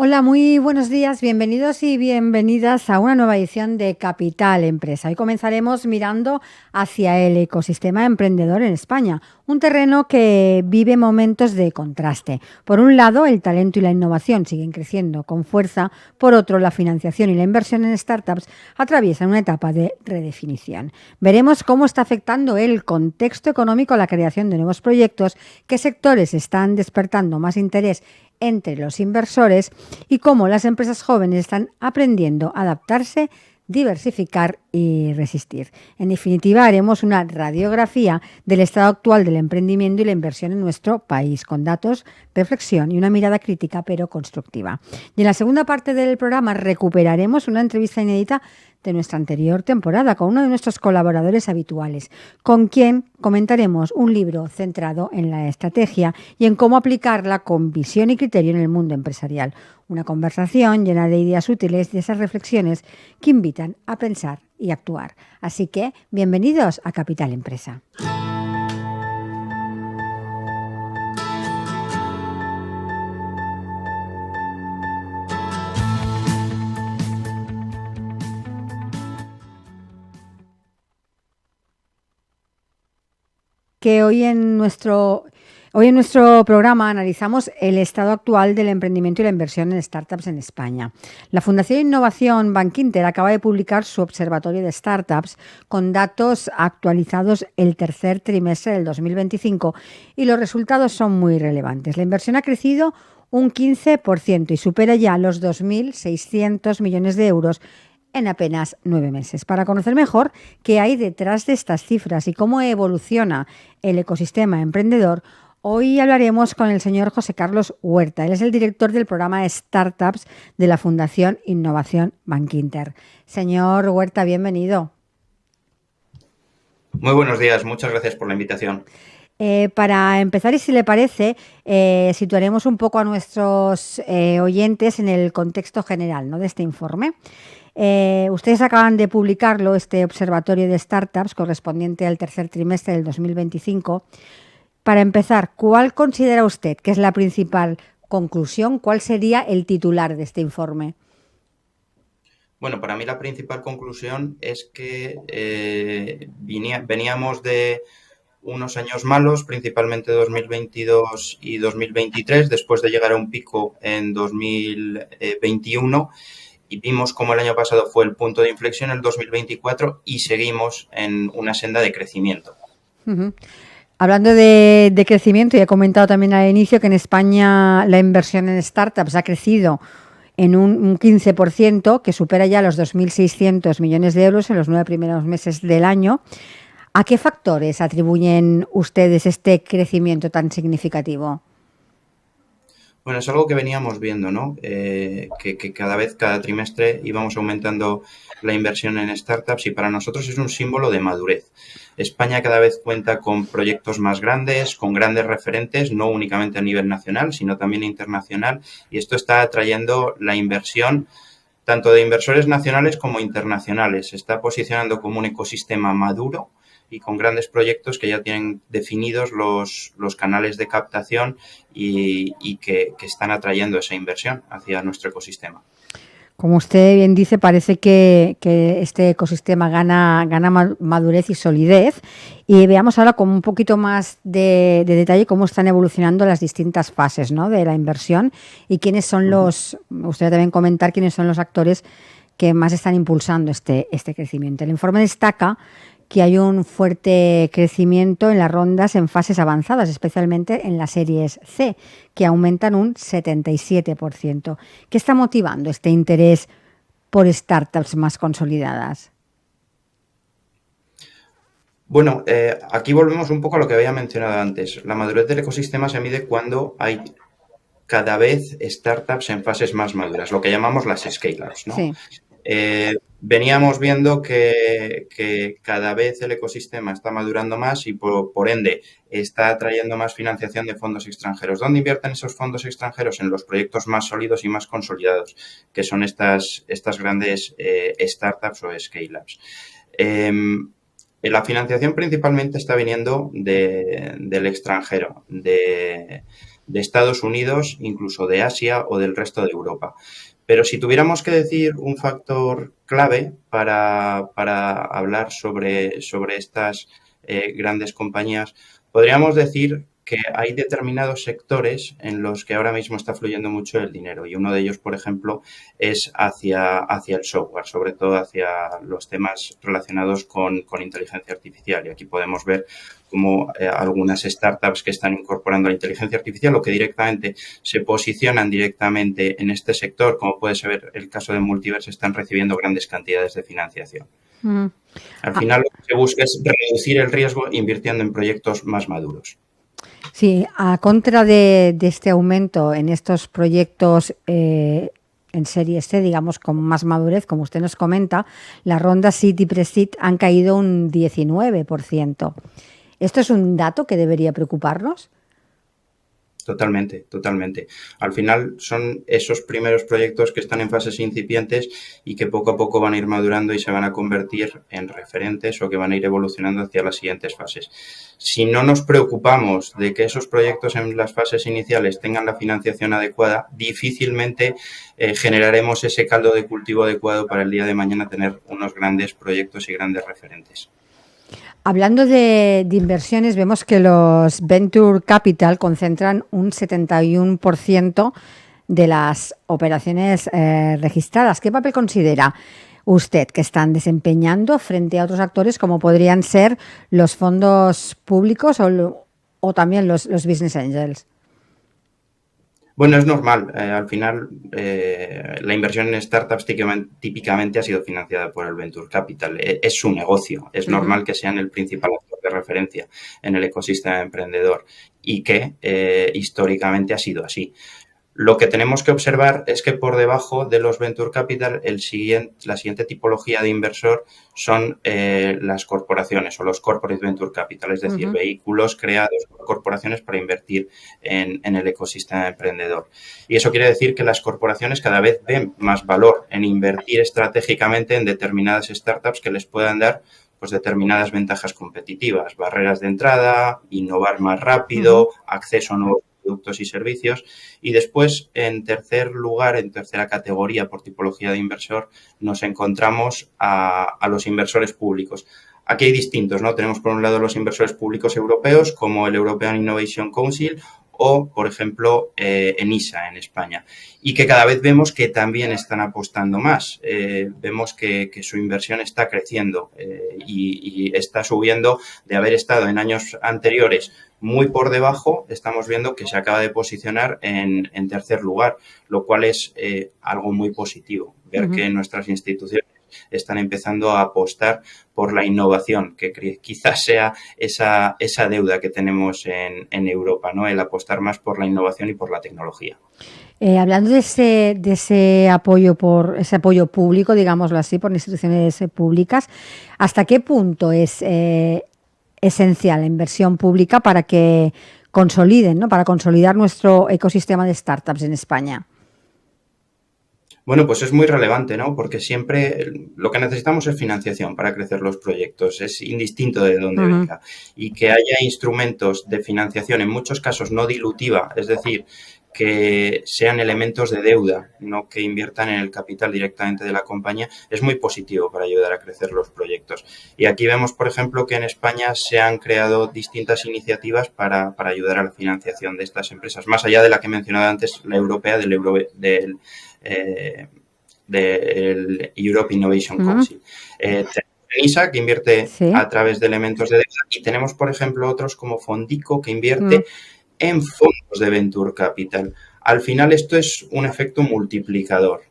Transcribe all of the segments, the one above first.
Hola, muy buenos días, bienvenidos y bienvenidas a una nueva edición de Capital Empresa. Hoy comenzaremos mirando hacia el ecosistema emprendedor en España, un terreno que vive momentos de contraste. Por un lado, el talento y la innovación siguen creciendo con fuerza, por otro, la financiación y la inversión en startups atraviesan una etapa de redefinición. Veremos cómo está afectando el contexto económico a la creación de nuevos proyectos, qué sectores están despertando más interés entre los inversores y cómo las empresas jóvenes están aprendiendo a adaptarse, diversificar y resistir. En definitiva, haremos una radiografía del estado actual del emprendimiento y la inversión en nuestro país, con datos, reflexión y una mirada crítica pero constructiva. Y en la segunda parte del programa recuperaremos una entrevista inédita de nuestra anterior temporada con uno de nuestros colaboradores habituales, con quien comentaremos un libro centrado en la estrategia y en cómo aplicarla con visión y criterio en el mundo empresarial. Una conversación llena de ideas útiles y esas reflexiones que invitan a pensar y actuar. Así que, bienvenidos a Capital Empresa. Que hoy en nuestro programa analizamos el estado actual del emprendimiento y la inversión en startups en España. La Fundación Innovación Bankinter acaba de publicar su observatorio de startups con datos actualizados el tercer trimestre del 2025 y los resultados son muy relevantes. La inversión ha crecido un 15% y supera ya los 2.600 millones de euros en apenas 9 meses. Para conocer mejor qué hay detrás de estas cifras y cómo evoluciona el ecosistema emprendedor, hoy hablaremos con el señor José Carlos Huerta. Él es el director del programa Startups de la Fundación Innovación Bankinter. Señor Huerta, bienvenido. Muy buenos días, muchas gracias por la invitación. Para empezar, y si le parece, situaremos un poco a nuestros oyentes en el contexto general, ¿no?, de este informe. Ustedes acaban de publicarlo, este observatorio de startups correspondiente al tercer trimestre del 2025. Para empezar, ¿cuál considera usted que es la principal conclusión? ¿Cuál sería el titular de este informe? Bueno, para mí la principal conclusión es que veníamos de unos años malos, principalmente 2022 y 2023, después de llegar a un pico en 2021, y vimos como el año pasado fue el punto de inflexión, el 2024, y seguimos en una senda de crecimiento. Uh-huh. Hablando de crecimiento, y he comentado también al inicio que en España la inversión en startups ha crecido en un 15%, que supera ya los 2.600 millones de euros en los 9 primeros meses del año. ¿A qué factores atribuyen ustedes este crecimiento tan significativo? Bueno, es algo que veníamos viendo, ¿no? Que cada trimestre íbamos aumentando la inversión en startups y para nosotros es un símbolo de madurez. España cada vez cuenta con proyectos más grandes, con grandes referentes, no únicamente a nivel nacional, sino también internacional, y esto está atrayendo la inversión tanto de inversores nacionales como internacionales. Se está posicionando como un ecosistema maduro y con grandes proyectos que ya tienen definidos los canales de captación y que están atrayendo esa inversión hacia nuestro ecosistema. Como usted bien dice, parece que este ecosistema gana madurez y solidez. Y veamos ahora con un poquito más de detalle cómo están evolucionando las distintas fases, ¿no?, de la inversión y quiénes son los, me gustaría también comentar quiénes son los actores que más están impulsando este crecimiento. El informe destaca que hay un fuerte crecimiento en las rondas en fases avanzadas, especialmente en las series C, que aumentan un 77%. ¿Qué está motivando este interés por startups más consolidadas? Bueno, aquí volvemos un poco a lo que había mencionado antes. La madurez del ecosistema se mide cuando hay cada vez startups en fases más maduras, lo que llamamos las scale-ups, ¿no? Sí. Veníamos viendo que cada vez el ecosistema está madurando más y por ende está atrayendo más financiación de fondos extranjeros. ¿Dónde invierten esos fondos extranjeros? En los proyectos más sólidos y más consolidados, que son estas grandes startups o scale-ups. La financiación principalmente está viniendo del extranjero, de de Estados Unidos, incluso de Asia o del resto de Europa. Pero si tuviéramos que decir un factor clave para hablar sobre estas grandes compañías, podríamos decir que hay determinados sectores en los que ahora mismo está fluyendo mucho el dinero y uno de ellos, por ejemplo, es hacia el software, sobre todo hacia los temas relacionados con inteligencia artificial. Y aquí podemos ver cómo algunas startups que están incorporando la inteligencia artificial o que directamente se posicionan directamente en este sector, como puede ser el caso de Multiverse, están recibiendo grandes cantidades de financiación. Al final lo que se busca es reducir el riesgo invirtiendo en proyectos más maduros. Sí, a contra de este aumento en estos proyectos en serie C, digamos, con más madurez, como usted nos comenta, las rondas Seed y Pre-Seed han caído un 19%. ¿Esto es un dato que debería preocuparnos? Totalmente, totalmente. Al final son esos primeros proyectos que están en fases incipientes y que poco a poco van a ir madurando y se van a convertir en referentes o que van a ir evolucionando hacia las siguientes fases. Si no nos preocupamos de que esos proyectos en las fases iniciales tengan la financiación adecuada, difícilmente generaremos ese caldo de cultivo adecuado para el día de mañana tener unos grandes proyectos y grandes referentes. Hablando de inversiones, vemos que los Venture Capital concentran un 71% de las operaciones registradas. ¿Qué papel considera usted que están desempeñando frente a otros actores como podrían ser los fondos públicos o también los business angels? Bueno, es normal. Al final, la inversión en startups típicamente ha sido financiada por el Venture Capital. Es su negocio. Es normal que sean el principal actor de referencia en el ecosistema emprendedor y que históricamente ha sido así. Lo que tenemos que observar es que por debajo de los Venture Capital, la siguiente tipología de inversor son las corporaciones o los Corporate Venture Capital, es decir, vehículos creados por corporaciones para invertir en el ecosistema emprendedor. Y eso quiere decir que las corporaciones cada vez ven más valor en invertir estratégicamente en determinadas startups que les puedan dar pues determinadas ventajas competitivas, barreras de entrada, innovar más rápido, acceso a nuevos productos y servicios. Y después, en tercer lugar, en tercera categoría por tipología de inversor, nos encontramos a los inversores públicos. Aquí hay distintos, ¿no? Tenemos por un lado los inversores públicos europeos, como el European Innovation Council o, por ejemplo, ENISA en España. Y que cada vez vemos que también están apostando más. Vemos que su inversión está creciendo y está subiendo de haber estado en años anteriores muy por debajo. Estamos viendo que se acaba de posicionar en tercer lugar, lo cual es algo muy positivo. Ver que nuestras instituciones están empezando a apostar por la innovación, que quizás sea esa deuda que tenemos en Europa, ¿no? El apostar más por la innovación y por la tecnología. Hablando de ese apoyo público, digámoslo así, por instituciones públicas, ¿hasta qué punto es esencial la inversión pública para que consoliden, ¿no? Para consolidar nuestro ecosistema de startups en España? Bueno, pues es muy relevante, ¿no? Porque siempre lo que necesitamos es financiación para crecer los proyectos, es indistinto de dónde venga. Y que haya instrumentos de financiación, en muchos casos no dilutiva, es decir, que sean elementos de deuda, no que inviertan en el capital directamente de la compañía, es muy positivo para ayudar a crecer los proyectos. Y aquí vemos, por ejemplo, que en España se han creado distintas iniciativas para ayudar a la financiación de estas empresas, más allá de la que he mencionado antes, la europea, del Europe Innovation Council. Tenemos ENISA, que invierte a través de elementos de deuda, y tenemos, por ejemplo, otros como Fondico, que invierte en fondos de Venture Capital. Al final esto es un efecto multiplicador.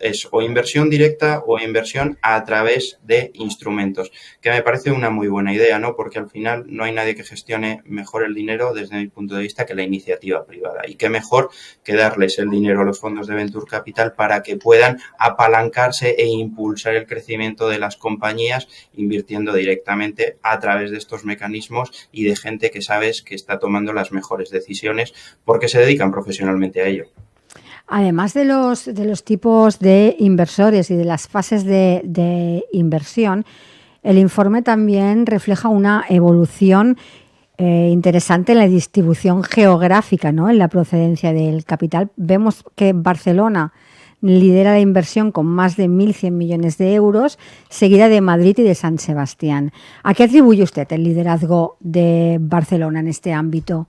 Es o inversión directa o inversión a través de instrumentos, que me parece una muy buena idea, ¿no? Porque al final no hay nadie que gestione mejor el dinero desde mi punto de vista que la iniciativa privada. Y qué mejor que darles el dinero a los fondos de Venture Capital para que puedan apalancarse e impulsar el crecimiento de las compañías invirtiendo directamente a través de estos mecanismos y de gente que sabes que está tomando las mejores decisiones porque se dedican profesionalmente a ello. Además de los tipos de inversores y de las fases de inversión, el informe también refleja una evolución interesante la distribución geográfica, ¿no? En la procedencia del capital. Vemos que Barcelona lidera la inversión con más de 1.100 millones de euros, seguida de Madrid y de San Sebastián. ¿A qué atribuye usted el liderazgo de Barcelona en este ámbito?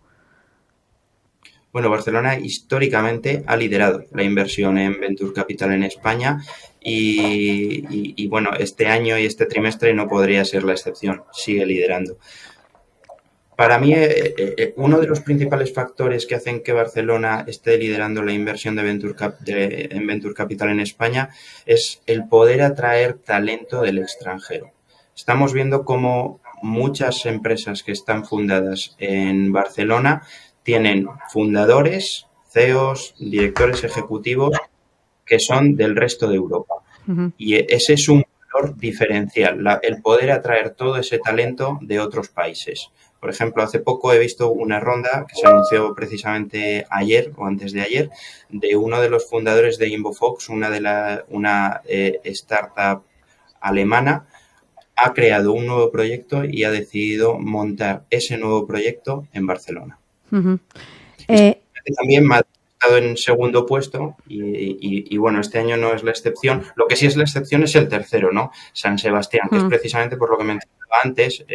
Bueno, Barcelona históricamente ha liderado la inversión en Venture Capital en España y bueno, este año y este trimestre no podría ser la excepción, sigue liderando. Para mí, uno de los principales factores que hacen que Barcelona esté liderando la inversión en Venture Capital en España es el poder atraer talento del extranjero. Estamos viendo cómo muchas empresas que están fundadas en Barcelona tienen fundadores, CEOs, directores ejecutivos que son del resto de Europa. Uh-huh. Y ese es un valor diferencial, el poder atraer todo ese talento de otros países. Por ejemplo, hace poco he visto una ronda que se anunció precisamente ayer o antes de ayer de uno de los fundadores de Inbofox, una startup alemana, ha creado un nuevo proyecto y ha decidido montar ese nuevo proyecto en Barcelona. Uh-huh. También Madrid ha estado en segundo puesto y bueno, este año no es la excepción. Lo que sí es la excepción es el tercero, ¿no? San Sebastián, que es precisamente por lo que mencionaba antes,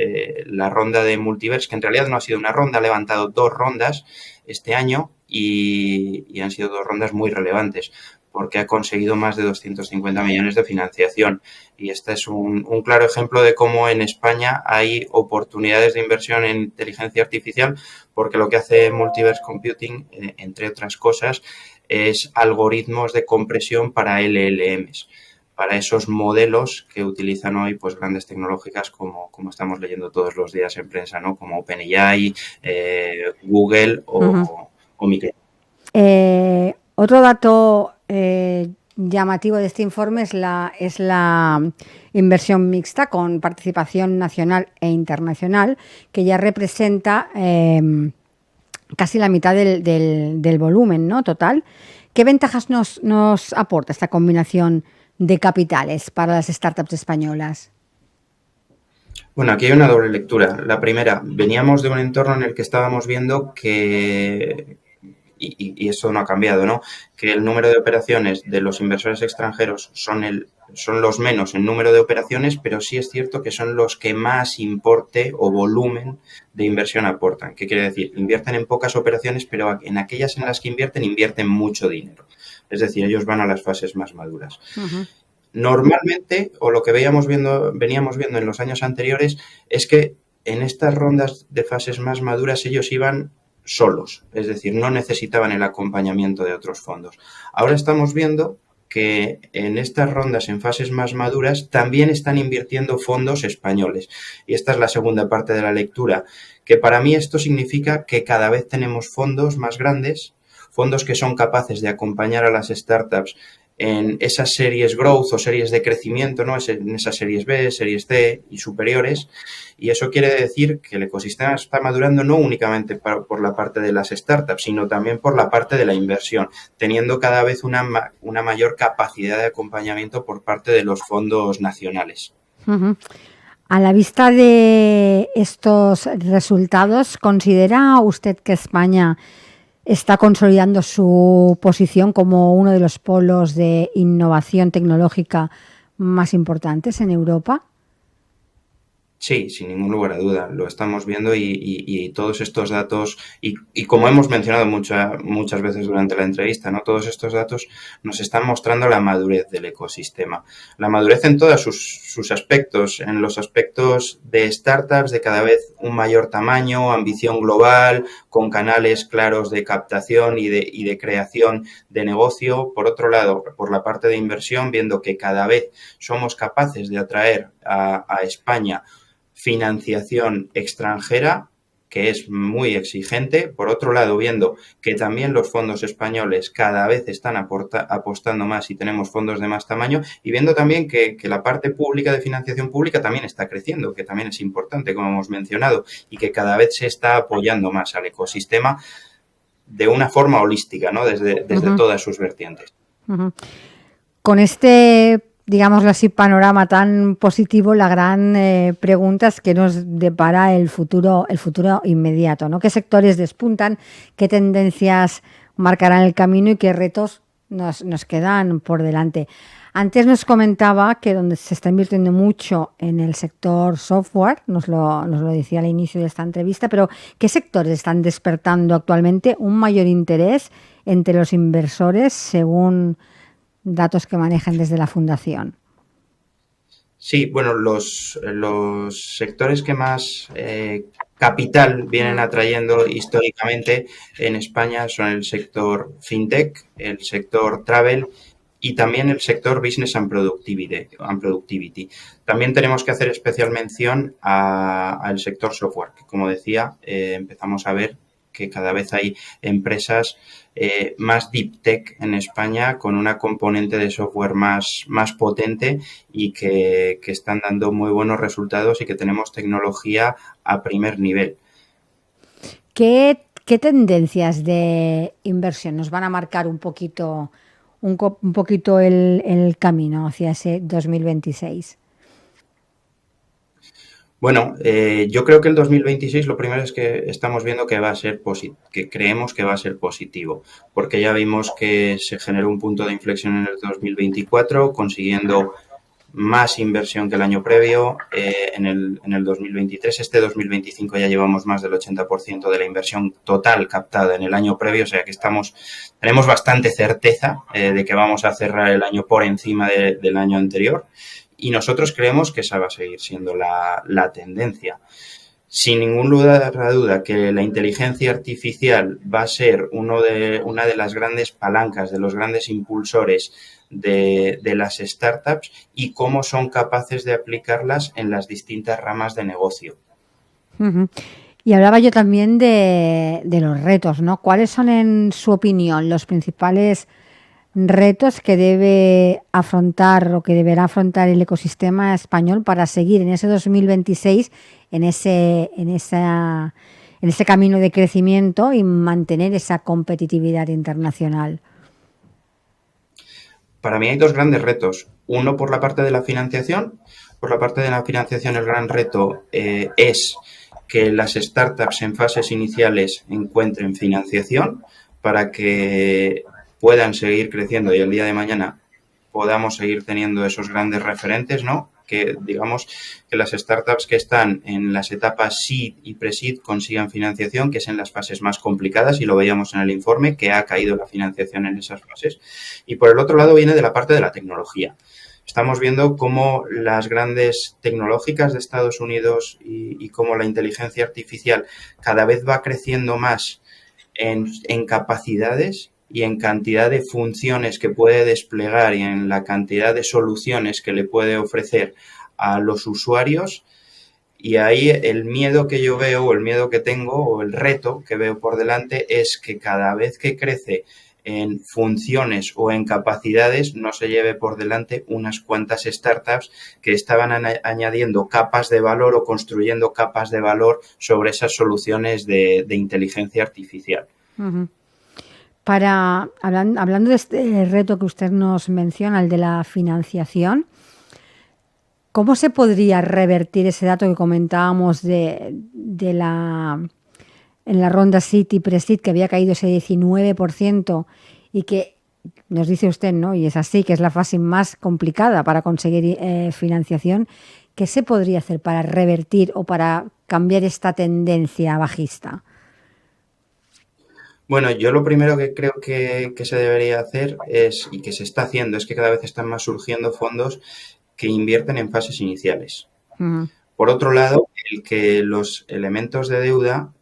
la ronda de Multiverse, que en realidad no ha sido una ronda, ha levantado 2 rondas este año y han sido 2 rondas muy relevantes porque ha conseguido más de 250 millones de financiación. Y este es un claro ejemplo de cómo en España hay oportunidades de inversión en inteligencia artificial, porque lo que hace Multiverse Computing, entre otras cosas, es algoritmos de compresión para LLMs, para esos modelos que utilizan hoy pues grandes tecnológicas como estamos leyendo todos los días en prensa, ¿no? Como OpenAI, Google o Microsoft. Otro dato llamativo de este informe es la inversión mixta con participación nacional e internacional, que ya representa casi la mitad del volumen, ¿no? Total. ¿Qué ventajas nos aporta esta combinación de capitales para las startups españolas? Bueno, aquí hay una doble lectura. La primera, veníamos de un entorno en el que estábamos viendo que, y eso no ha cambiado, ¿no? Que el número de operaciones de los inversores extranjeros son los menos en número de operaciones, pero sí es cierto que son los que más importe o volumen de inversión aportan. ¿Qué quiere decir? Invierten en pocas operaciones, pero en aquellas en las que invierten mucho dinero. Es decir, ellos van a las fases más maduras. Uh-huh. Normalmente, o lo que veníamos viendo en los años anteriores, es que en estas rondas de fases más maduras ellos iban solos, es decir, no necesitaban el acompañamiento de otros fondos. Ahora estamos viendo que en estas rondas en fases más maduras también están invirtiendo fondos españoles. Y esta es la segunda parte de la lectura, que para mí esto significa que cada vez tenemos fondos más grandes, fondos que son capaces de acompañar a las startups en esas series growth o series de crecimiento, ¿no? En esas series B, series C y superiores. Y eso quiere decir que el ecosistema está madurando no únicamente por la parte de las startups, sino también por la parte de la inversión, teniendo cada vez una mayor capacidad de acompañamiento por parte de los fondos nacionales. Uh-huh. A la vista de estos resultados, ¿considera usted que España está consolidando su posición como uno de los polos de innovación tecnológica más importantes en Europa? Sí, sin ningún lugar a duda, lo estamos viendo y todos estos datos, y como hemos mencionado muchas veces durante la entrevista, ¿no? Todos estos datos nos están mostrando la madurez del ecosistema. La madurez en todos sus aspectos, en los aspectos de startups de cada vez un mayor tamaño, ambición global, con canales claros de captación y de creación de negocio. Por otro lado, por la parte de inversión, viendo que cada vez somos capaces de atraer a España financiación extranjera, que es muy exigente. Por otro lado, viendo que también los fondos españoles cada vez están apostando más y tenemos fondos de más tamaño, y viendo también que la parte pública de financiación pública también está creciendo, que también es importante, como hemos mencionado, y que cada vez se está apoyando más al ecosistema de una forma holística, ¿no? Desde Uh-huh. todas sus vertientes. Uh-huh. Con este digámoslo así, panorama tan positivo, la gran pregunta es qué nos depara el futuro inmediato, ¿no? ¿Qué sectores despuntan? ¿Qué tendencias marcarán el camino y qué retos nos quedan por delante? Antes nos comentaba que donde se está invirtiendo mucho en el sector software, nos lo decía al inicio de esta entrevista, pero ¿qué sectores están despertando actualmente un mayor interés entre los inversores según datos que manejan desde la fundación? Sí, bueno, los sectores que más capital vienen atrayendo históricamente en España son el sector fintech, el sector travel y también el sector business and productivity. También tenemos que hacer especial mención al sector software, que como decía, empezamos a ver que cada vez hay empresas más deep tech en España con una componente de software más potente y que están dando muy buenos resultados y que tenemos tecnología a primer nivel. ¿Qué tendencias de inversión nos van a marcar un poquito el camino hacia ese 2026? Bueno, yo creo que el 2026 lo primero es que estamos viendo que va a ser que creemos que va a ser positivo, porque ya vimos que se generó un punto de inflexión en el 2024, consiguiendo más inversión que el año previo. En el 2023, este 2025 ya llevamos más del 80% de la inversión total captada en el año previo, o sea que tenemos bastante certeza de que vamos a cerrar el año por encima del año anterior. Y nosotros creemos que esa va a seguir siendo la tendencia. Sin ningún lugar a duda que la inteligencia artificial va a ser una de las grandes palancas, de los grandes impulsores de las startups y cómo son capaces de aplicarlas en las distintas ramas de negocio. Uh-huh. Y hablaba yo también de los retos, ¿no? ¿Cuáles son, en su opinión, los principales retos que debe afrontar o que deberá afrontar el ecosistema español para seguir en ese 2026, en ese camino de crecimiento y mantener esa competitividad internacional? Para mí hay dos grandes retos. Uno por la parte de la financiación. Por la parte de la financiación el gran reto es que las startups en fases iniciales encuentren financiación para que puedan seguir creciendo y el día de mañana podamos seguir teniendo esos grandes referentes, ¿no? Que digamos que las startups que están en las etapas seed y pre-seed consigan financiación, que es en las fases más complicadas, y lo veíamos en el informe, que ha caído la financiación en esas fases. Y por el otro lado viene de la parte de la tecnología. Estamos viendo cómo las grandes tecnológicas de Estados Unidos y cómo la inteligencia artificial cada vez va creciendo más en capacidades y en cantidad de funciones que puede desplegar y en la cantidad de soluciones que le puede ofrecer a los usuarios. Y ahí el miedo que yo veo o el miedo que tengo o el reto que veo por delante es que cada vez que crece en funciones o en capacidades no se lleve por delante unas cuantas startups que estaban añadiendo capas de valor o construyendo capas de valor sobre esas soluciones de inteligencia artificial. Uh-huh. Hablando de este reto que usted nos menciona, el de la financiación, ¿cómo se podría revertir ese dato que comentábamos en la ronda Seed y Pre-Seed, que había caído ese 19% y que nos dice usted, ¿no? Y es así, que es la fase más complicada para conseguir financiación? ¿Qué se podría hacer para revertir o para cambiar esta tendencia bajista? Bueno, yo lo primero que creo que se debería hacer es, y que se está haciendo, es que cada vez están más surgiendo fondos que invierten en fases iniciales. Uh-huh. Por otro lado, el que los elementos de deuda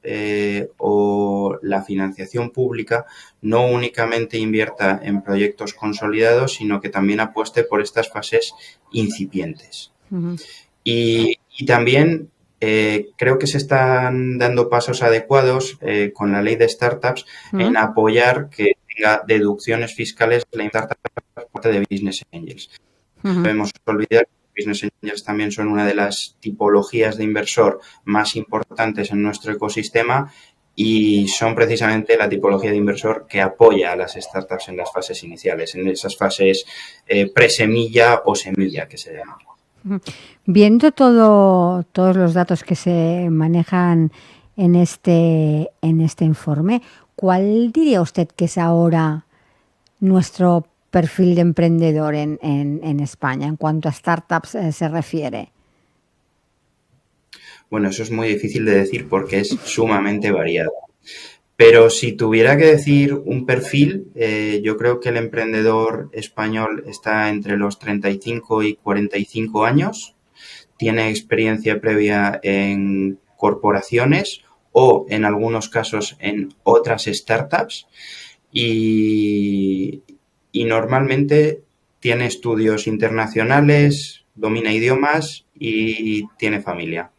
o la financiación pública no únicamente invierta en proyectos consolidados, sino que también apueste por estas fases incipientes. Uh-huh. Y también creo que se están dando pasos adecuados con la ley de startups en apoyar que tenga deducciones fiscales la startup por parte de Business Angels. No debemos olvidar que Business Angels también son una de las tipologías de inversor más importantes en nuestro ecosistema y son precisamente la tipología de inversor que apoya a las startups en las fases iniciales, en esas fases presemilla o semilla que se llama. Viendo todos los datos que se manejan en este informe, ¿cuál diría usted que es ahora nuestro perfil de emprendedor en España en cuanto a startups se refiere? Bueno, eso es muy difícil de decir porque es sumamente variado. Pero si tuviera que decir un perfil, yo creo que el emprendedor español está entre los 35 y 45 años, tiene experiencia previa en corporaciones o en algunos casos en otras startups y normalmente tiene estudios internacionales, domina idiomas y tiene familia.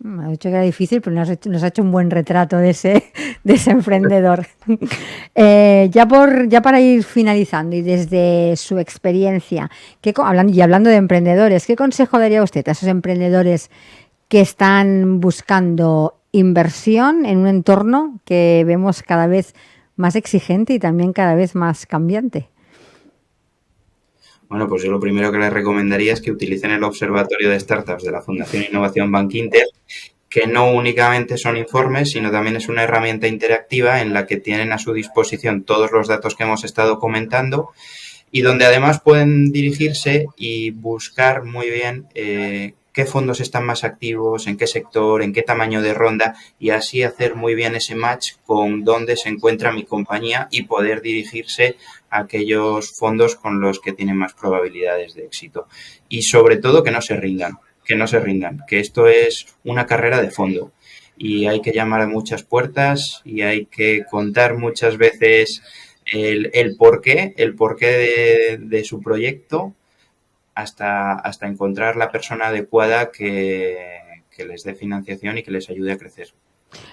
Me ha dicho que era difícil, pero nos ha hecho un buen retrato de ese emprendedor. Ya para ir finalizando y desde su experiencia, hablando de emprendedores, ¿qué consejo daría usted a esos emprendedores que están buscando inversión en un entorno que vemos cada vez más exigente y también cada vez más cambiante? Bueno, pues yo lo primero que les recomendaría es que utilicen el Observatorio de Startups de la Fundación Innovación Bankinter, que no únicamente son informes, sino también es una herramienta interactiva en la que tienen a su disposición todos los datos que hemos estado comentando y donde además pueden dirigirse y buscar muy bien qué fondos están más activos, en qué sector, en qué tamaño de ronda y así hacer muy bien ese match con dónde se encuentra mi compañía y poder dirigirse a aquellos fondos con los que tienen más probabilidades de éxito. Y sobre todo que no se rindan, que esto es una carrera de fondo y hay que llamar a muchas puertas y hay que contar muchas veces el porqué de su proyecto hasta encontrar la persona adecuada que les dé financiación y que les ayude a crecer.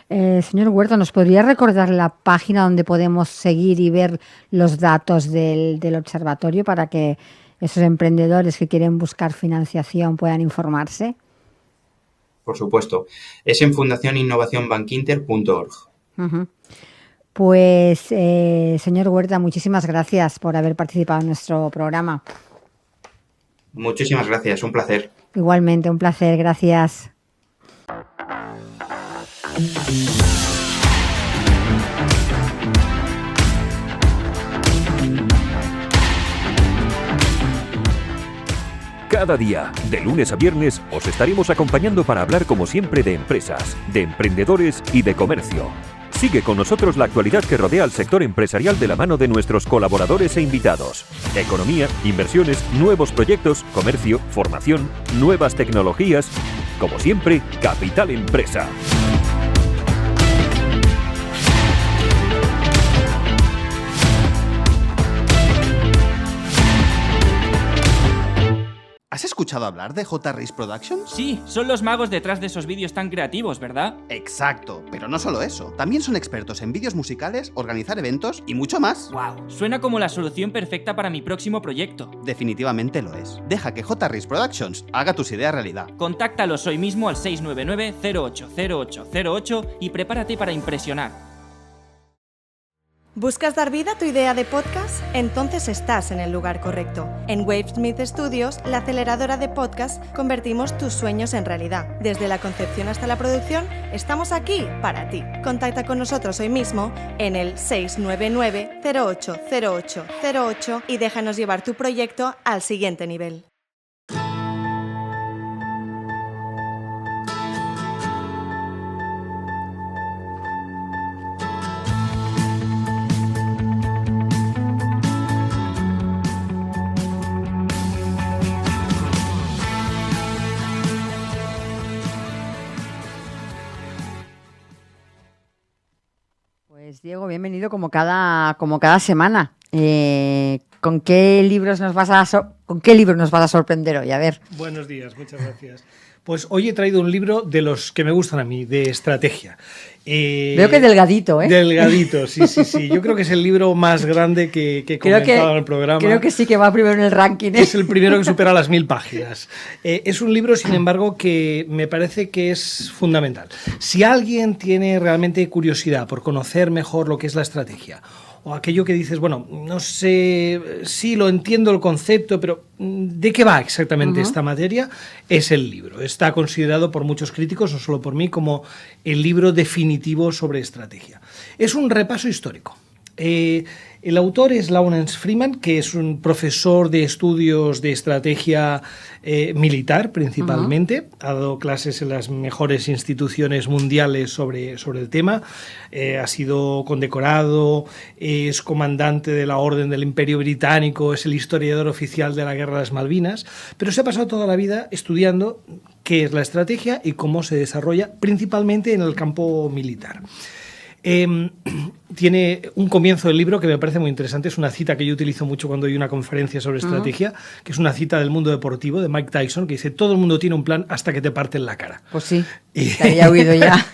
Señor Huerta, ¿nos podría recordar la página donde podemos seguir y ver los datos del observatorio para que esos emprendedores que quieren buscar financiación puedan informarse? Por supuesto, es en fundacioninnovacionbankinter.org. Uh-huh. Pues, señor Huerta, muchísimas gracias por haber participado en nuestro programa. Muchísimas gracias, un placer. Igualmente, un placer, gracias. Cada día, de lunes a viernes, os estaremos acompañando para hablar como siempre de empresas, de emprendedores y de comercio. Sigue con nosotros la actualidad que rodea al sector empresarial de la mano de nuestros colaboradores e invitados. Economía, inversiones, nuevos proyectos, comercio, formación, nuevas tecnologías. Como siempre, Capital Empresa. ¿Has escuchado hablar de J-Race Productions? Sí, son los magos detrás de esos vídeos tan creativos, ¿verdad? Exacto, pero no solo eso. También son expertos en vídeos musicales, organizar eventos y mucho más. ¡Wow! Suena como la solución perfecta para mi próximo proyecto. Definitivamente lo es. Deja que J-Race Productions haga tus ideas realidad. Contáctalos hoy mismo al 699-080808 y prepárate para impresionar. ¿Buscas dar vida a tu idea de podcast? Entonces estás en el lugar correcto. En Wavesmith Studios, la aceleradora de podcast, convertimos tus sueños en realidad. Desde la concepción hasta la producción, estamos aquí para ti. Contacta con nosotros hoy mismo en el 699-080808 y déjanos llevar tu proyecto al siguiente nivel. Pues Diego, bienvenido como cada semana. ¿Con qué libros nos vas a sorprender hoy? A ver. Buenos días, muchas gracias. Pues hoy he traído un libro de los que me gustan a mí, de estrategia. Veo que delgadito, ¿eh? Delgadito, sí. Yo creo que es el libro más grande que he comentado en el programa. Creo que sí que va primero en el ranking. Es el primero que supera las 1000 páginas. Es un libro, sin embargo, que me parece que es fundamental. Si alguien tiene realmente curiosidad por conocer mejor lo que es la estrategia, o aquello que dices, bueno, no sé, sí lo entiendo el concepto, pero ¿de qué va exactamente esta materia? Es el libro. Está considerado por muchos críticos, no solo por mí, como el libro definitivo sobre estrategia. Es un repaso histórico. El autor es Lawrence Freeman, que es un profesor de estudios de estrategia militar, principalmente. Ha dado clases en las mejores instituciones mundiales sobre el tema. Ha sido condecorado, es comandante de la Orden del Imperio Británico, es el historiador oficial de la Guerra de las Malvinas, pero se ha pasado toda la vida estudiando qué es la estrategia y cómo se desarrolla, principalmente en el campo militar. Tiene un comienzo del libro que me parece muy interesante, es una cita que yo utilizo mucho cuando doy una conferencia sobre estrategia, que es una cita del mundo deportivo de Mike Tyson, que dice: todo el mundo tiene un plan hasta que te parten la cara. Pues sí, te había oído ya.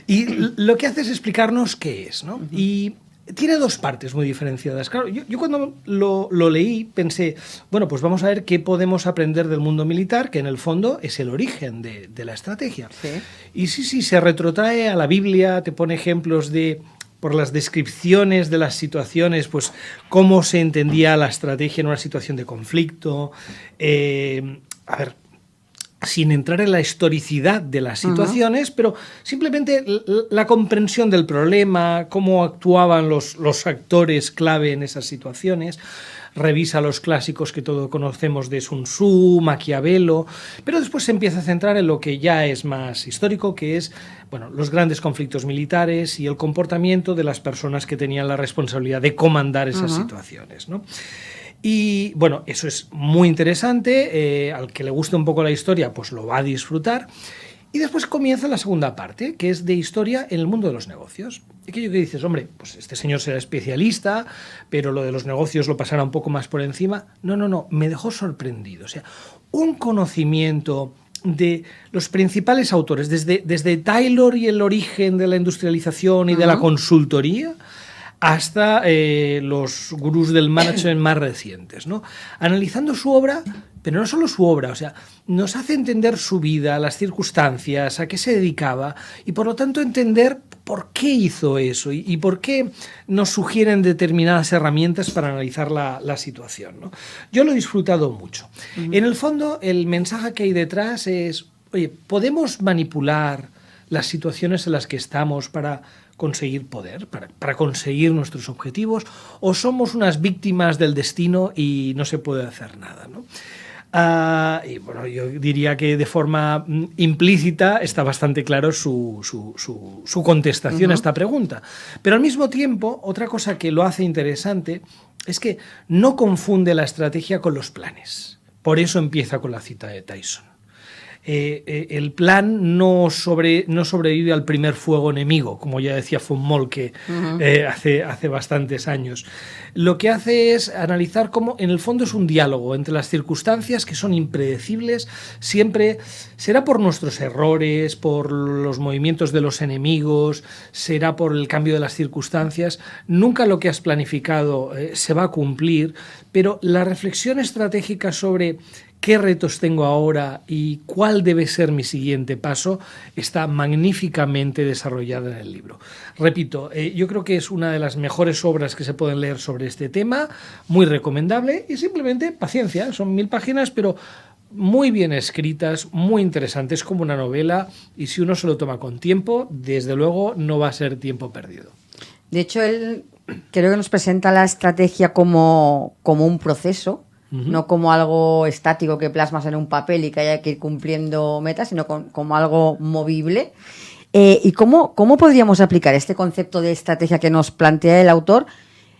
Y lo que hace es explicarnos qué es, ¿no? Y tiene dos partes muy diferenciadas. Claro, yo cuando lo leí pensé, bueno, pues vamos a ver qué podemos aprender del mundo militar, que en el fondo es el origen de la estrategia. Sí. Y sí, se retrotrae a la Biblia, te pone ejemplos por las descripciones de las situaciones, pues cómo se entendía la estrategia en una situación de conflicto. Sin entrar en la historicidad de las situaciones, pero simplemente la comprensión del problema, cómo actuaban los actores clave en esas situaciones. Revisa los clásicos que todos conocemos de Sun Tzu, Maquiavelo, pero después se empieza a centrar en lo que ya es más histórico, que es, bueno, los grandes conflictos militares y el comportamiento de las personas que tenían la responsabilidad de comandar esas situaciones, ¿no? Y bueno, eso es muy interesante, al que le guste un poco la historia, pues lo va a disfrutar. Y después comienza la segunda parte, que es de historia en el mundo de los negocios. Aquello que dices, hombre, pues este señor será especialista, pero lo de los negocios lo pasará un poco más por encima. No, me dejó sorprendido. O sea, un conocimiento de los principales autores, desde Taylor y el origen de la industrialización y de la consultoría, hasta los gurús del management más recientes, ¿no? Analizando su obra, pero no solo su obra, o sea, nos hace entender su vida, las circunstancias, a qué se dedicaba y por lo tanto entender por qué hizo eso y por qué nos sugieren determinadas herramientas para analizar la situación, ¿no? Yo lo he disfrutado mucho. En el fondo, el mensaje que hay detrás es, oye, ¿podemos manipular las situaciones en las que estamos para conseguir poder, para conseguir nuestros objetivos, o somos unas víctimas del destino y no se puede hacer nada, ¿no? Y bueno, yo diría que de forma implícita está bastante claro su contestación a esta pregunta. Pero al mismo tiempo, otra cosa que lo hace interesante es que no confunde la estrategia con los planes. Por eso empieza con la cita de Tyson. El plan no sobrevive al primer fuego enemigo, como ya decía von Moltke hace bastantes años. Lo que hace es analizar cómo en el fondo es un diálogo entre las circunstancias que son impredecibles, siempre será por nuestros errores, por los movimientos de los enemigos, será por el cambio de las circunstancias. Nunca lo que has planificado se va a cumplir, pero la reflexión estratégica sobre qué retos tengo ahora y cuál debe ser mi siguiente paso está magníficamente desarrollada en el libro. Repito, yo creo que es una de las mejores obras que se pueden leer sobre este tema, muy recomendable y simplemente paciencia, son 1000 páginas, pero muy bien escritas, muy interesantes, como una novela, y si uno se lo toma con tiempo, desde luego no va a ser tiempo perdido. De hecho, él creo que nos presenta la estrategia como un proceso, no como algo estático que plasmas en un papel y que haya que ir cumpliendo metas, sino como algo movible. ¿Y cómo podríamos aplicar este concepto de estrategia que nos plantea el autor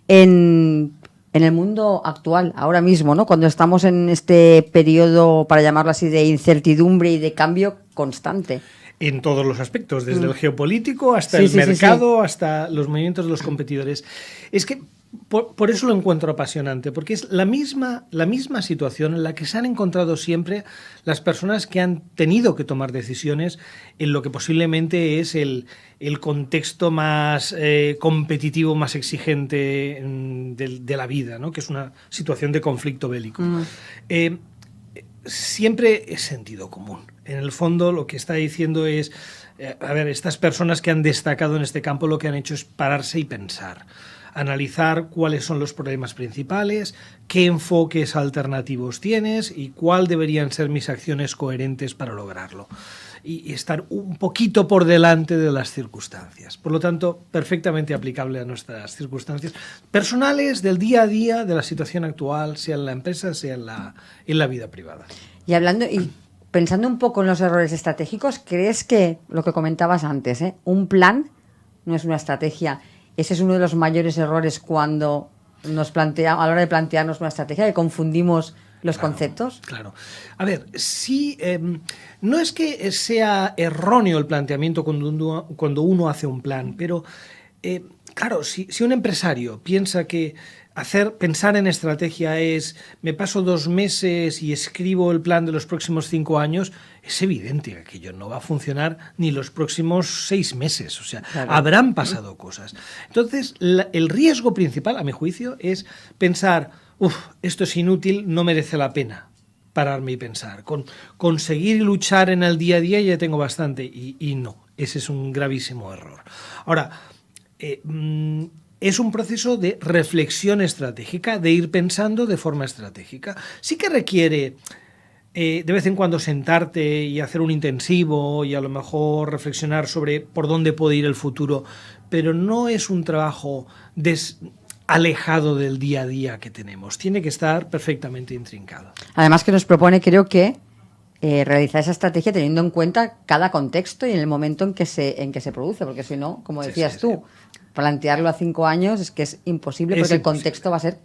en el mundo actual, ahora mismo, ¿no? Cuando estamos en este periodo, para llamarlo así, de incertidumbre y de cambio constante? En todos los aspectos, desde el geopolítico hasta el mercado, hasta los movimientos de los competidores. Es que Por eso lo encuentro apasionante, porque es la misma situación en la que se han encontrado siempre las personas que han tenido que tomar decisiones en lo que posiblemente es el contexto más competitivo, más exigente de la vida, ¿no? Que es una situación de conflicto bélico. Siempre es sentido común. En el fondo lo que está diciendo es, estas personas que han destacado en este campo lo que han hecho es pararse y pensar. Analizar cuáles son los problemas principales, qué enfoques alternativos tienes y cuál deberían ser mis acciones coherentes para lograrlo. Y estar un poquito por delante de las circunstancias. Por lo tanto, perfectamente aplicable a nuestras circunstancias personales, del día a día, de la situación actual, sea en la empresa, sea en la vida privada. Y pensando un poco en los errores estratégicos, ¿crees que, lo que comentabas antes, un plan no es una estrategia? Ese es uno de los mayores errores cuando a la hora de plantearnos una estrategia, que confundimos los conceptos. Claro. A ver, sí, no es que sea erróneo el planteamiento cuando uno hace un plan, pero claro, si un empresario piensa que pensar en estrategia es, me paso 2 meses y escribo el plan de los próximos 5 años, es evidente que aquello no va a funcionar ni los próximos 6 meses. O sea, claro, habrán pasado cosas. Entonces, el riesgo principal, a mi juicio, es pensar, esto es inútil, no merece la pena pararme y pensar. Conseguir luchar en el día a día ya tengo bastante, y no, ese es un gravísimo error. Ahora, es un proceso de reflexión estratégica, de ir pensando de forma estratégica. Sí que requiere de vez en cuando sentarte y hacer un intensivo y a lo mejor reflexionar sobre por dónde puede ir el futuro, pero no es un trabajo alejado del día a día que tenemos. Tiene que estar perfectamente intrincado. Además que nos propone, creo que, realizar esa estrategia teniendo en cuenta cada contexto y en el momento en que se produce, porque si no, como decías tú, plantearlo a 5 años es que es imposible, porque el contexto va a ser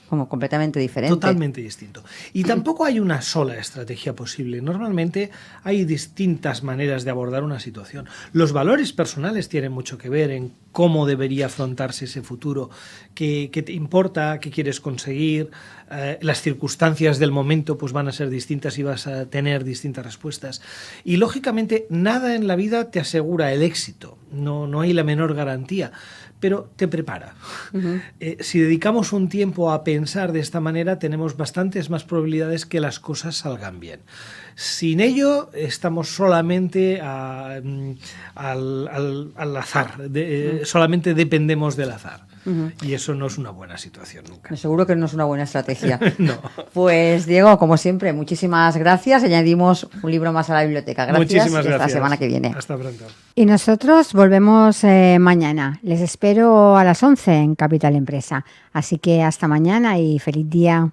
como completamente diferente. Totalmente distinto. Y tampoco hay una sola estrategia posible. Normalmente hay distintas maneras de abordar una situación. Los valores personales tienen mucho que ver en cómo debería afrontarse ese futuro, qué te importa, qué quieres conseguir. Las circunstancias del momento pues van a ser distintas y vas a tener distintas respuestas. Y lógicamente nada en la vida te asegura el éxito. No hay la menor garantía, pero te prepara. Si dedicamos un tiempo a pensar de esta manera, tenemos bastantes más probabilidades que las cosas salgan bien. Sin ello, estamos solamente al azar, solamente dependemos del azar. Y eso no es una buena situación nunca. Seguro que no es una buena estrategia. No. Pues Diego, como siempre, muchísimas gracias. Añadimos un libro más a la biblioteca. Gracias. Muchísimas gracias. Hasta la semana que viene. Hasta pronto. Y nosotros volvemos mañana. Les espero a las 11 en Capital Empresa. Así que hasta mañana y feliz día.